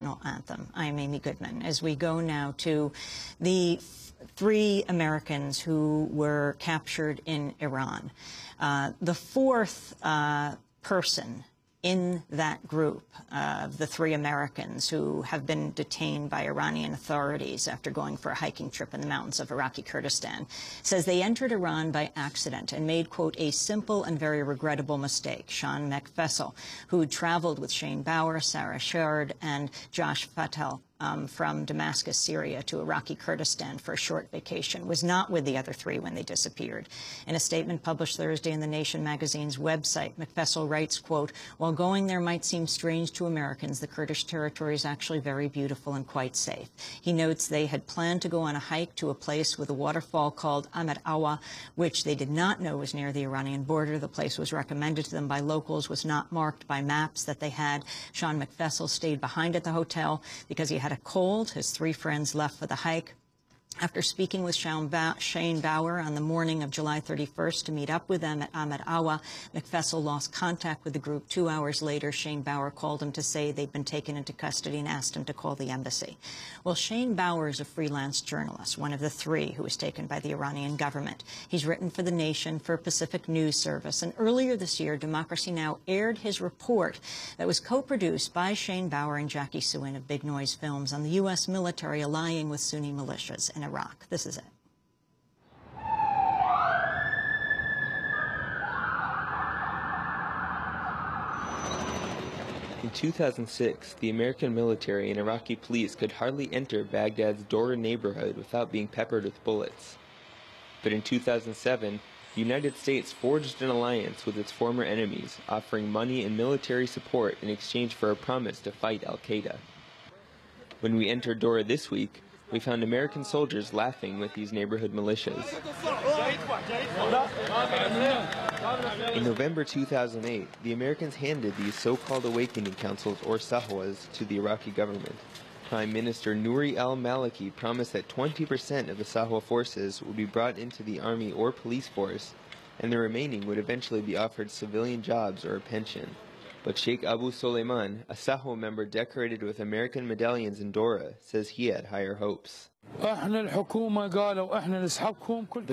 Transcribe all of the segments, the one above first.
Anthem. I'm Amy Goodman. As we go now to the three Americans who were captured in Iran. The fourth person in that group of the three Americans who have been detained by Iranian authorities after going for a hiking trip in the mountains of Iraqi Kurdistan says they entered Iran by accident and made, quote, a simple and very regrettable mistake. Sean McFessel, who traveled with Shane Bauer, Sarah Sherd, and Josh Fatel from Damascus, Syria to Iraqi Kurdistan for a short vacation, was not with the other three when they disappeared. In a statement published Thursday in The Nation magazine's website, McFessel writes, quote, while going there might seem strange to Americans, the Kurdish territory is actually very beautiful and quite safe. He notes they had planned to go on a hike to a place with a waterfall called Ahmed Awa, which they did not know was near the Iranian border. The place was recommended to them by locals, was not marked by maps that they had. Sean McFessel stayed behind at the hotel because he had a cold. His three friends left for the hike. After speaking with Shane Bauer on the morning of July 31st to meet up with them at Ahmed Awa, McFessel lost contact with the group. 2 hours later, Shane Bauer called him to say they'd been taken into custody and asked him to call the embassy. Well, Shane Bauer is a freelance journalist, one of the three who was taken by the Iranian government. He's written for The Nation, for Pacific News Service, and earlier this year, Democracy Now! Aired his report that was co-produced by Shane Bauer and Jackie Suin of Big Noise Films on the U.S. military allying with Sunni militias in Iraq. This is it. In 2006, the American military and Iraqi police could hardly enter Baghdad's Dora neighborhood without being peppered with bullets. But in 2007, the United States forged an alliance with its former enemies, offering money and military support in exchange for a promise to fight al-Qaeda. When we entered Dora this week, we found American soldiers laughing with these neighborhood militias. In November 2008, the Americans handed these so-called awakening councils, or sahwas, to the Iraqi government. Prime Minister Nouri al-Maliki promised that 20% of the sahwa forces would be brought into the army or police force, and the remaining would eventually be offered civilian jobs or a pension. But Sheikh Abu Suleiman, a Sahwa member decorated with American medallions in Dora, says he had higher hopes. The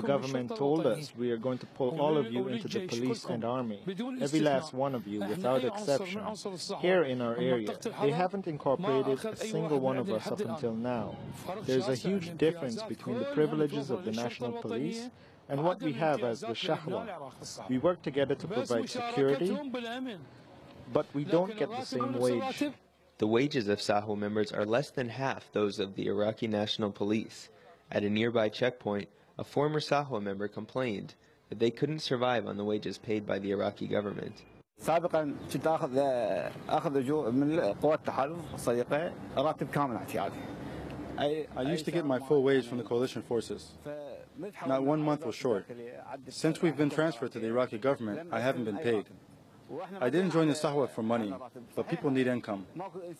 government told us we are going to pull all of you into the police and army, every last one of you without exception. Here in our area, they haven't incorporated a single one of us up until now. There's a huge difference between the privileges of the national police and what we have as the Shahwa. We work together to provide security, but we don't get the same wage. The wages of Sahwa members are less than half those of the Iraqi National Police. At a nearby checkpoint, a former Sahwa member complained that they couldn't survive on the wages paid by the Iraqi government. I used to get my full wage from the coalition forces. Not 1 month was short. Since we've been transferred to the Iraqi government, I haven't been paid. I didn't join the Sahwa for money, but people need income.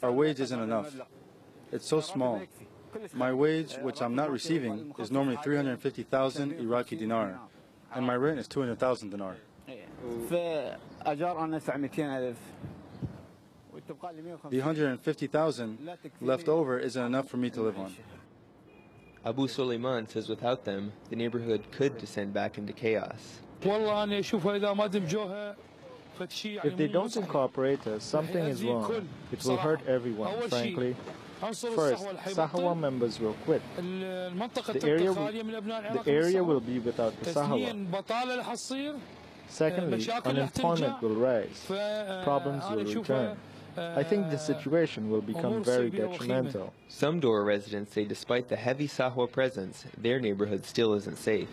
Our wage isn't enough. It's so small. My wage, which I'm not receiving, is normally 350,000 Iraqi dinar, and my rent is 200,000 dinar. The 150,000 left over isn't enough for me to live on. Abu Suleiman says without them, the neighborhood could descend back into chaos. If they don't incorporate us, something is wrong. It will hurt everyone, frankly. First, Sahwa members will quit. The area will be without the Sahwa. Secondly, unemployment will rise. Problems will return. I think the situation will become very detrimental. Some Dora residents say despite the heavy Sahwa presence, their neighborhood still isn't safe.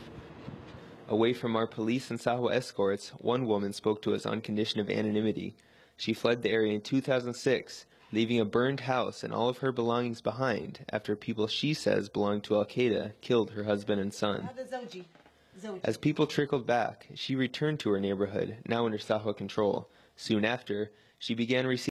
Away from our police and Sahwa escorts, one woman spoke to us on condition of anonymity. She fled the area in 2006, leaving a burned house and all of her belongings behind after people she says belonged to al-Qaeda killed her husband and son. As people trickled back, she returned to her neighborhood, now under Sahwa control. Soon after, she began receiving